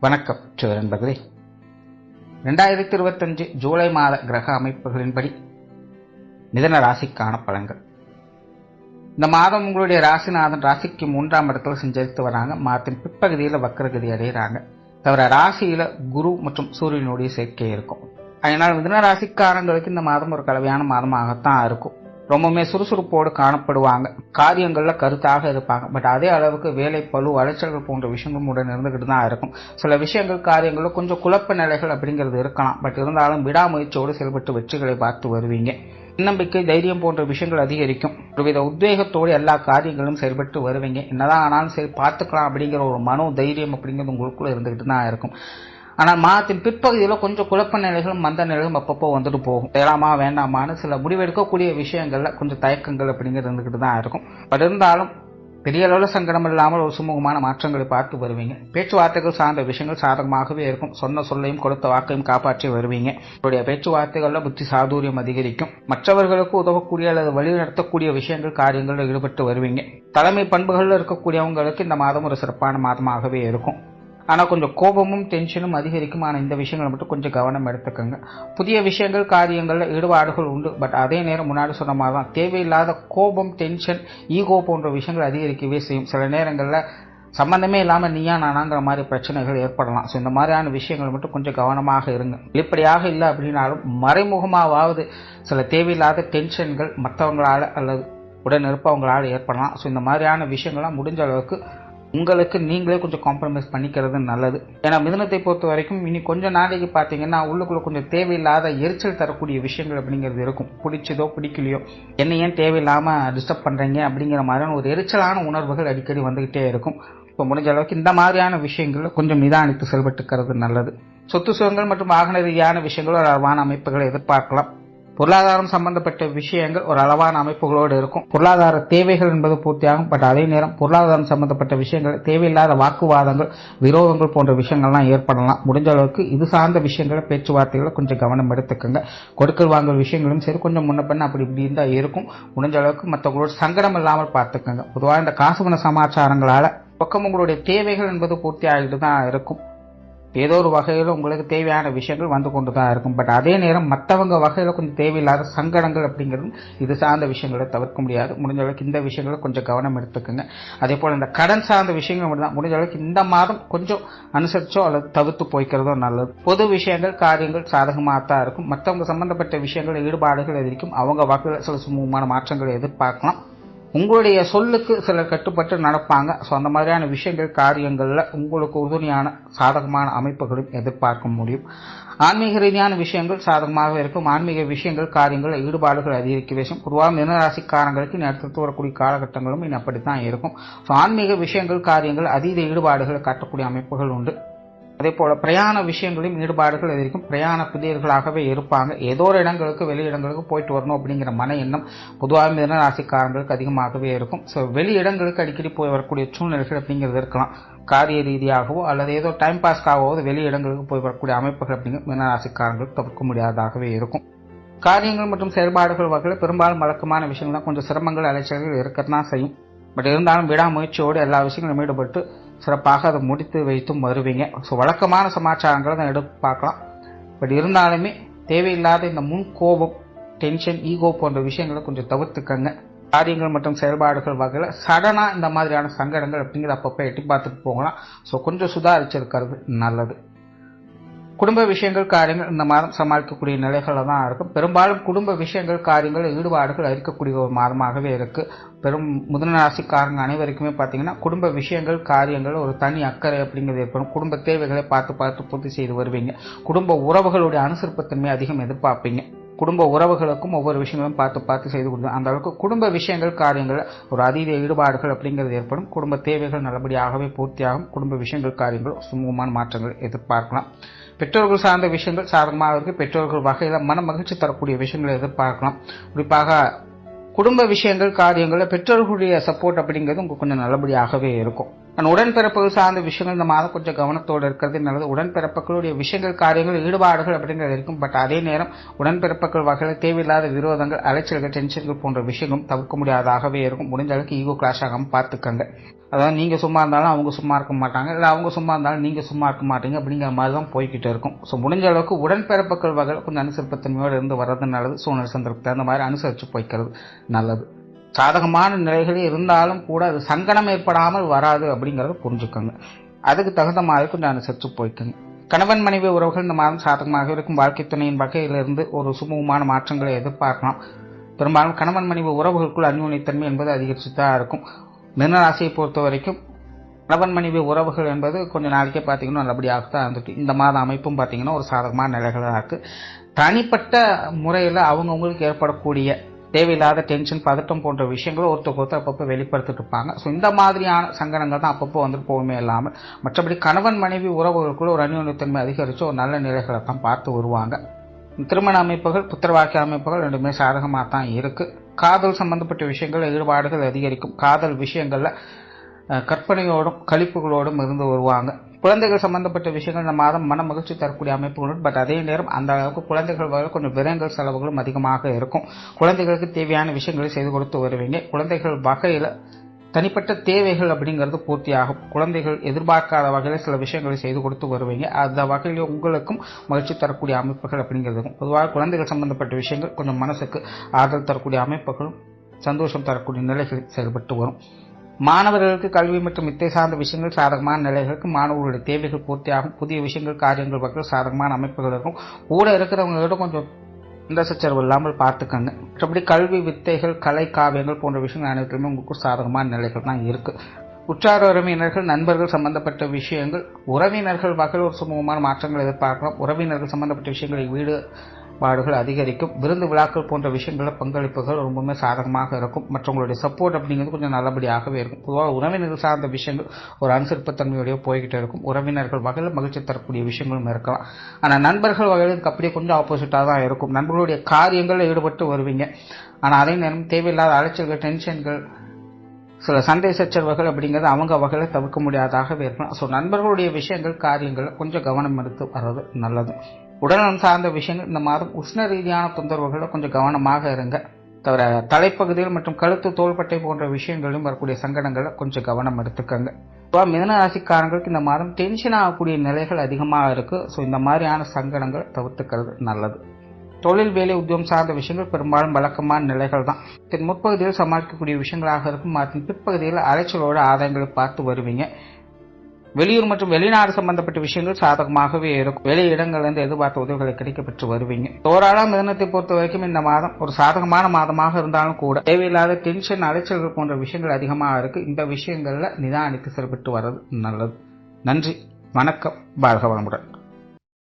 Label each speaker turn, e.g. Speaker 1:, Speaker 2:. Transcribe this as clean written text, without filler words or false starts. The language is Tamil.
Speaker 1: வணக்கம் நண்பர்களே. 2025 ஜூலை மாத கிரக அமைப்புகளின்படி மிதன ராசிக்கான பலன்கள். இந்த மாதம் உங்களுடைய ராசிநாதன் ராசிக்கு 3ஆம் இடத்துல சஞ்சரித்து வராங்க. மாதத்தின் பிற்பகுதியில் வக்ரகதி அடைகிறாங்க. தவிர ராசியில குரு மற்றும் சூரியனுடைய சேர்க்கை இருக்கும். அதனால் மிதன ராசிக்காரங்களுக்கு இந்த மாதம் ஒரு கலவையான மாதமாகத்தான் இருக்கும். ரொம்பவுமே சுறுசுறுப்போடு காணப்படுவாங்க. காரியங்கள்ல கருத்தாக இருப்பாங்க. பட் அதே அளவுக்கு வேலை பளு அலைச்சல்கள் போன்ற விஷயங்களும் உடன் இருந்துகிட்டு தான் இருக்கும். சில விஷயங்கள் காரியங்கள்ல கொஞ்சம் குழப்ப நிலைகள் அப்படிங்கிறது இருக்கலாம். பட் இருந்தாலும் விடாமுயற்சியோடு செயல்பட்டு வெற்றிகளை பார்த்து வருவீங்க. நம்பிக்கை தைரியம் போன்ற விஷயங்கள் அதிகரிக்கும். ஒருவித உத்வேகத்தோடு எல்லா காரியங்களும் செயல்பட்டு வருவீங்க. என்னதான் ஆனாலும் சரி பார்த்துக்கலாம் அப்படிங்கிற ஒரு மனோ தைரியம் அப்படிங்கிறது உங்களுக்குள்ள இருந்துகிட்டு தான் இருக்கும். ஆனால் மாதத்தின் பிற்பகுதியில் கொஞ்சம் குழப்ப நிலைகளும் மந்த நிலைகளும் அப்பப்போ வந்துட்டு போகும். செய்யலாமா வேண்டாமான்னு சில முடிவெடுக்கக்கூடிய விஷயங்கள்ல கொஞ்சம் தயக்கங்கள் அப்படிங்கிறது இருந்துகிட்டு தான் இருக்கும். பட் இருந்தாலும் பெரிய அளவில் சங்கடம் இல்லாமல் ஒரு சுமூகமான மாற்றங்களை பார்த்து வருவீங்க. பேச்சுவார்த்தைகள் சார்ந்த விஷயங்கள் சாதகமாகவே இருக்கும். சொன்ன சொல்லையும் கொடுத்த வாக்கையும் காப்பாற்றி வருவீங்க. உங்களுடைய பேச்சுவார்த்தைகள்ல புத்தி சாதுரியம் அதிகரிக்கும். மற்றவர்களுக்கு உதவக்கூடிய அல்லது வழிநடத்தக்கூடிய விஷயங்கள் காரியங்களில் ஈடுபட்டு வருவீங்க. தலைமை பண்புகளில் இருக்கக்கூடியவங்களுக்கு இந்த மாதம் ஒரு சிறப்பான மாதமாகவே இருக்கும். ஆனால் கொஞ்சம் கோபமும் டென்ஷனும் அதிகரிக்கும். ஆனால் இந்த விஷயங்களை மட்டும் கொஞ்சம் கவனம் எடுத்துக்கோங்க. புதிய விஷயங்கள் காரியங்களில் ஈடுபாடுகள் உண்டு. பட் அதே நேரம் முன்னாடி சொன்ன மாதிரி தான் தேவையில்லாத கோபம் டென்ஷன் ஈகோ போன்ற விஷயங்கள் அதிகரிக்கவே செய்யும். சில நேரங்களில் சம்பந்தமே இல்லாமல் நீயா நானாங்கிற மாதிரி பிரச்சனைகள் ஏற்படலாம். ஸோ இந்த மாதிரியான விஷயங்கள் மட்டும் கொஞ்சம் கவனமாக இருங்க. வெளிப்படையாக இல்லை அப்படின்னாலும் மறைமுகமாவது சில தேவையில்லாத டென்ஷன்கள் மற்றவங்களால் அல்லது உடன் இருப்பவங்களால் ஏற்படலாம். ஸோ இந்த மாதிரியான விஷயங்கள்லாம் முடிஞ்ச அளவுக்கு உங்களுக்கு நீங்களே கொஞ்சம் காம்ப்ரமைஸ் பண்ணிக்கிறது நல்லது. ஏன்னா மிதுனத்தை பொறுத்த வரைக்கும் இனி கொஞ்சம் நாளைக்கு பார்த்தீங்கன்னா உள்ளுக்குள்ள கொஞ்சம் தேவையில்லாத எரிச்சல் தரக்கூடிய விஷயங்கள் அப்படிங்கிறது இருக்கும். பிடிச்சதோ பிடிக்கலையோ என்ன ஏன் தேவையில்லாமல் டிஸ்டர்ப் பண்ணுறீங்க அப்படிங்கிற மாதிரியான ஒரு எரிச்சலான உணர்வுகள் அடிக்கடி வந்துகிட்டே இருக்கும். இப்போ முடிஞ்ச அளவுக்கு இந்த மாதிரியான விஷயங்கள் கொஞ்சம் நிதானித்து செயல்பட்டுக்கிறது நல்லது. சொத்து சுகங்கள் மற்றும் வாகன ரீதியான விஷயங்கள் ஒரு அளவான அமைப்புகளை எதிர்பார்க்கலாம். பொருளாதாரம் சம்பந்தப்பட்ட விஷயங்கள் ஒரு அளவான அமைப்புகளோடு இருக்கும். பொருளாதார தேவைகள் என்பது பூர்த்தியாகும். பட் அதே நேரம் பொருளாதாரம் சம்பந்தப்பட்ட விஷயங்கள் தேவையில்லாத வாக்குவாதங்கள் விரோதங்கள் போன்ற விஷயங்கள்லாம் ஏற்படலாம். முடிஞ்ச அளவுக்கு இது சார்ந்த விஷயங்களை பேச்சுவார்த்தைகளை கொஞ்சம் கவனம் எடுத்துக்கோங்க. கொடுக்கல் வாங்கல் விஷயங்களும் சரி கொஞ்சம் முன்ன பண்ண அப்படி இப்படி தான் இருக்கும். முடிஞ்ச அளவுக்கு மற்றவங்களோட சங்கடம் இல்லாமல் பார்த்துக்கோங்க. பொதுவாக இந்த காசுபண சமாச்சாரங்களால பக்கம் உங்களுடைய தேவைகள் என்பது பூர்த்தி ஆகிட்டு தான் இருக்கும். ஏதோ ஒரு வகையில் உங்களுக்கு தேவையான விஷயங்கள் வந்து கொண்டு தான் இருக்கும். பட் அதே நேரம் மற்றவங்க வகையில் கொஞ்சம் தேவையில்லாத சங்கடங்கள் அப்படிங்கிறது இது சார்ந்த விஷயங்களை தவிர்க்க முடியாது. முடிஞ்ச அளவுக்கு இந்த விஷயங்களை கொஞ்சம் கவனம் எடுத்துக்கோங்க. அதே போல் இந்த கடன் சார்ந்த விஷயங்கள் மட்டும் தான் முடிஞ்ச அளவுக்கு இந்த மாதம் கொஞ்சம் அனுசரிச்சோ அல்லது தவிர்த்து போய்க்கிறதோ நல்லது. பொது விஷயங்கள் காரியங்கள் சாதகமாக தான் இருக்கும். மற்றவங்க சம்பந்தப்பட்ட விஷயங்கள் ஈடுபாடுகள் எதிர்க்கும். அவங்க வகையில் சில சுமூகமான மாற்றங்களை எதிர்பார்க்கலாம். உங்களுடைய சொல்லுக்கு சிலர் கட்டுப்பட்டு நடப்பாங்க. ஸோ அந்த மாதிரியான விஷயங்கள் காரியங்களில் உங்களுக்கு உறுதுணையான சாதகமான அமைப்புகளும் எதிர்பார்க்க முடியும். ஆன்மீக ரீதியான விஷயங்கள் சாதகமாக இருக்கும். ஆன்மீக விஷயங்கள் காரியங்கள் ஈடுபாடுகள் அதிகரிக்க விஷயம் பொதுவாக மிதனராசிக்காரங்களுக்கு அடுத்து வரக்கூடிய காலகட்டங்களும் இன்னும் அப்படித்தான் இருக்கும். ஸோ ஆன்மீக விஷயங்கள் காரியங்கள் அதீத ஈடுபாடுகளை காட்டக்கூடிய அமைப்புகள் உண்டு. அதே போல பிரயாண விஷயங்களையும் ஈடுபாடுகள் இருக்கும். பிரயாண பிரியர்களாகவே இருப்பாங்க. ஏதோ ஒரு இடங்களுக்கு வெளி இடங்களுக்கு போயிட்டு வரணும் அப்படிங்கிற மன எண்ணம் பொதுவாக மிதன ராசிக்காரங்களுக்கு அதிகமாகவே இருக்கும். ஸோ வெளி இடங்களுக்கு அடிக்கடி போய் வரக்கூடிய சூழ்நிலைகள் அப்படிங்கிறது இருக்கலாம். காரிய ரீதியாகவோ அல்லது ஏதோ டைம் பாஸ்க்காகவோ வெளி இடங்களுக்கு போய் வரக்கூடிய அமைப்புகள் அப்படிங்கிற மிதன ராசிக்காரங்களுக்கு தவிர்க்க முடியாததாகவே இருக்கும். காரியங்கள் மற்றும் செயல்பாடுகள் வகையில் பெரும்பாலும் வழக்கமான விஷயங்கள் தான் கொஞ்சம் சிரமங்கள் அலைச்சல்கள் இருக்கத்தான் செய்யும். பட் இருந்தாலும் விடாமுயற்சியோடு எல்லா விஷயங்களும் ஈடுபட்டு சிறப்பாக அதை முடித்து வைத்தும் வருவீங்க. ஸோ வழக்கமான சமாச்சாரங்களை தான் எடுத்து பார்க்கலாம். பட் இருந்தாலுமே தேவையில்லாத இந்த முன் கோபம் டென்ஷன் ஈகோ போன்ற விஷயங்களை கொஞ்சம் தவிர்த்துக்கங்க. காரியங்கள் மற்றும் செயல்பாடுகள் வகையில் சடனாக இந்த மாதிரியான சங்கடங்கள் அப்படிங்கிறத அப்பப்போ எட்டி பார்த்துட்டு போகலாம். ஸோ கொஞ்சம் சுதாரிச்சிருக்கிறது நல்லது. குடும்ப விஷயங்கள் காரியங்கள் இந்த மாதம் சமாளிக்கக்கூடிய நிலைகளில் தான் இருக்கும். பெரும்பாலும் குடும்ப விஷயங்கள் காரியங்கள் ஈடுபாடுகள் இருக்கக்கூடிய ஒரு மாதமாகவே இருக்குது. பெரும் மிதுன ராசிக்காரங்க அனைவருக்குமே பார்த்தீங்கன்னா குடும்ப விஷயங்கள் காரியங்கள் ஒரு தனி அக்கறை அப்படிங்கிறது ஏற்படும். குடும்ப தேவைகளை பார்த்து பூர்த்தி செய்து வருவீங்க. குடும்ப உறவுகளுடைய அனுசரிப்புத்தன்மை அதிகம் எதிர்பார்ப்பீங்க. குடும்ப உறவுகளுக்கும் ஒவ்வொரு விஷயங்களும் பார்த்து செய்து கொடுங்க. அந்த அளவுக்கு குடும்ப விஷயங்கள் காரியங்கள் ஒரு அதீத ஈடுபாடுகள் அப்படிங்கிறது ஏற்படும். குடும்ப தேவைகள் நல்லபடியாகவே பூர்த்தியாகும். குடும்ப விஷயங்கள் காரியங்கள் சுமூகமான மாற்றங்கள் எதிர்பார்க்கலாம். பெற்றோர்கள் சார்ந்த விஷயங்கள் சாதகமாக இருக்கு. பெற்றோர்கள் வகையில் மன மகிழ்ச்சி தரக்கூடிய விஷயங்களை எதிர்பார்க்கலாம். குறிப்பாக குடும்ப விஷயங்கள் காரியங்களில் பெற்றோர்களுடைய சப்போர்ட் அப்படிங்கிறது உங்களுக்கு கொஞ்சம் நல்லபடியாகவே இருக்கும். உடன்பிறப்புகள் சார்ந்த விஷயங்கள் இந்த மாதம் கொஞ்சம் கவனத்தோடு இருக்கிறது நல்லது. உடன்பிறப்புகளுடைய விஷயங்கள், காரியங்கள், ஈடுபாடுகள் அப்படிங்கிறது இருக்கும். பட் அதே நேரம் உடன்பிறப்புகள் வகையில் தேவையில்லாத விரோதங்கள், அலைச்சல்கள், டென்ஷன்கள் போன்ற விஷயங்களும் தவிர்க்க முடியாதாகவே இருக்கும். முடிஞ்ச அளவுக்கு ஈகோ கிளாஷ் ஆகாமல் பார்த்துக்கங்க. அதாவது நீங்க சும்மா இருந்தாலும் அவங்க சும்மா இருக்க மாட்டாங்க, இல்லை அவங்க சும்மா இருந்தாலும் நீங்க சும்மா இருக்க மாட்டீங்க அப்படிங்கிற மாதிரி தான் போய்கிட்டு இருக்கும். ஸோ முடிஞ்ச அளவுக்கு உடன்பிறப்புகள் வகையில் கொஞ்சம் அனுசரிப்புத்தன்மையோடு இருந்து வர்றது நல்லது. சூழ்நிலை சந்தர்ப்பத்தை அந்த மாதிரி அனுசரித்து போய்க்கிறது நல்லது. சாதகமான நிலைகளே இருந்தாலும் கூட அது சங்கடம் ஏற்படாமல் வராது அப்படிங்கறத புரிஞ்சுக்கோங்க. அதுக்கு தகுந்த மாதிரி கொஞ்சம் அனுசரித்து போய்க்குங்க. கணவன் மனைவி உறவுகள் இந்த மாதம் சாதகமாக இருக்கும். வாழ்க்கை துணையின் வகையிலிருந்து ஒரு சுமூகமான மாற்றங்களை எதிர்பார்க்கலாம். பெரும்பாலும் கணவன் மனைவி உறவுகளுக்குள் அந்யோன்யத்தன்மை என்பது அதிகரிச்சு தான் இருக்கும். மீனராசியை பொறுத்த வரைக்கும் கணவன் மனைவி உறவுகள் என்பது கொஞ்சம் நாளைக்கே பார்த்தீங்கன்னா நல்லபடியாக தான் இருந்துட்டு, இந்த மாத அமைப்பும் பார்த்தீங்கன்னா ஒரு சாதகமான நிலைகளாக இருக்கு. தனிப்பட்ட முறையில் அவங்கவுங்களுக்கு ஏற்படக்கூடிய தேவையில்லாத டென்ஷன், பதட்டம் போன்ற விஷயங்களும் ஒருத்தருக்கு அப்பப்போ வெளிப்படுத்திட்டு இருப்பாங்க. ஸோ இந்த மாதிரியான சங்கடங்கள் தான் அப்பப்போ வந்துட்டு போகவே இல்லாமல், மற்றபடி கணவன் மனைவி உறவுகளுக்குள்ள ஒரு அந்யோன்யத்தன்மை அதிகரித்து ஒரு நல்ல நிலைகளை தான் பார்த்து வருவாங்க. திருமண அமைப்புகள், புத்திரவாக்கிய அமைப்புகள் ரெண்டுமே சாதகமாக தான் இருக்கு. காதல் சம்பந்தப்பட்ட விஷயங்கள், ஈடுபாடுகள் அதிகரிக்கும். காதல் விஷயங்கள்ல கற்பனையோடும் கழிப்புகளோடும் இருந்து வருவாங்க. குழந்தைகள் சம்பந்தப்பட்ட விஷயங்கள் இந்த மாதம் மன மகிழ்ச்சி தரக்கூடிய அமைப்புகளும், பட் அதே நேரம் அந்த அளவுக்கு குழந்தைகள் வகையில் கொஞ்சம் விரயங்கள், செலவுகளும் அதிகமாக இருக்கும். குழந்தைகளுக்கு தேவையான விஷயங்களை செய்து கொடுத்து வருவீங்க. குழந்தைகள் வகையில் தனிப்பட்ட தேவைகள் அப்படிங்கிறது பூர்த்தியாகும். குழந்தைகள் எதிர்பார்க்காத வகையில் சில விஷயங்களை செய்து கொடுத்து வருவீங்க. அந்த வகையில் உங்களுக்கும் மகிழ்ச்சி தரக்கூடிய அமைப்புகள் அப்படிங்கிறதுக்கும், பொதுவாக குழந்தைகள் சம்பந்தப்பட்ட விஷயங்கள் கொஞ்சம் மனசுக்கு ஆதரவு தரக்கூடிய அமைப்புகளும் சந்தோஷம் தரக்கூடிய நிலைகளில் செயல்பட்டு வரும். மாணவர்களுக்கு கல்வி மற்றும் வித்தை சார்ந்த விஷயங்கள் சாதகமான நிலைகளுக்கு, மாணவர்களுடைய தேவைகள் பூர்த்தியாகும். புதிய விஷயங்கள், காரியங்கள் வகையில் சாதகமான அமைப்புகள் இருக்கும். கூட இருக்கிறவங்களோட கொஞ்சம் இந்த சச்சரவு இல்லாமல் பார்த்துக்கங்க. மற்றபடி கல்வி, வித்தைகள், கலை, காவியங்கள் போன்ற விஷயங்கள் அனைத்துமே உங்களுக்கு சாதகமான நிலைகள் தான் இருக்கு. உற்றார் உறவினர்கள், நண்பர்கள் சம்பந்தப்பட்ட விஷயங்கள், உறவினர்கள் வகையில் ஒரு சுமூகமான மாற்றங்கள் எதிர்பார்க்கலாம். உறவினர்கள் சம்பந்தப்பட்ட விஷயங்களில் ஈடுபாடுகள் அதிகரிக்கும். விருந்து விழாக்கள் போன்ற விஷயங்களில் பங்களிப்புகள் ரொம்பவுமே சாதகமாக இருக்கும். மற்றவங்களுடைய சப்போர்ட் அப்படிங்கிறது கொஞ்சம் நல்லபடியாகவே இருக்கும். பொதுவாக உறவினர்கள் சார்ந்த விஷயங்கள் ஒரு அனுசரிப்புத்தன்மையோடய போய்கிட்டே இருக்கும். உறவினர்கள் வகையில் மகிழ்ச்சி தரக்கூடிய விஷயங்களும் இருக்கலாம். ஆனால் நண்பர்கள் வகையில் இதுக்கு அப்படியே கொஞ்சம் ஆப்போசிட்டாக தான் இருக்கும். நண்பர்களுடைய காரியங்களில் ஈடுபட்டு வருவீங்க. ஆனால் அதே நேரம் தேவையில்லாத அலைச்சல்கள், டென்ஷன்கள், சில சண்டை சச்சரவுகள் அப்படிங்கிறது அவங்க வகையில் தவிர்க்க முடியாதாகவே இருக்கலாம். ஸோ நண்பர்களுடைய விஷயங்கள், காரியங்கள் கொஞ்சம் கவனம் எடுத்து வர்றது நல்லது. உடல்நலம் சார்ந்த விஷயங்கள் இந்த மாதம் உஷ்ண ரீதியான தொந்தரவுகளில் கொஞ்சம் கவனமாக இருங்க. தவிர தலைப்பகுதிகள் மற்றும் கழுத்து, தோள்பட்டை போன்ற விஷயங்களிலும் வரக்கூடிய சங்கடங்களை கொஞ்சம் கவனம் எடுத்துக்கங்க. மிதுன ராசிக்காரங்களுக்கு இந்த மாதம் டென்ஷன் ஆகக்கூடிய நிலைகள் அதிகமாக இருக்கு. ஸோ இந்த மாதிரியான சங்கடங்களை தவிர்த்துக்கிறது நல்லது. தொழில், வேலை, உத்தியோகம் சார்ந்த விஷயங்கள் பெரும்பாலும் வழக்கமான நிலைகள் தான். இதன் முற்பகுதியில் சமாளிக்கக்கூடிய விஷயங்களாக இருக்கும். அதன் பிற்பகுதியில் அலைச்சலோட ஆதாயங்களை பார்த்து வருவீங்க. வெளியூர் மற்றும் வெளிநாடு சம்பந்தப்பட்ட விஷயங்கள் சாதகமாகவே இருக்கும். வெளி இடங்கள்லேருந்து எதிர்பார்த்த உதவிகளை கிடைக்கப்பெற்று வருவீங்க. தோராள மிதனத்தை பொறுத்த வரைக்கும் இந்த மாதம் ஒரு சாதகமான மாதமாக இருந்தாலும் கூட தேவையில்லாத டென்ஷன், அலைச்சல்கள் போன்ற விஷயங்கள் அதிகமாக இருக்கு. இந்த விஷயங்கள்ல நிதானித்து செயல்பட்டு வர்றது நல்லது. நன்றி, வணக்கம், வாழ்க வளமுடன்.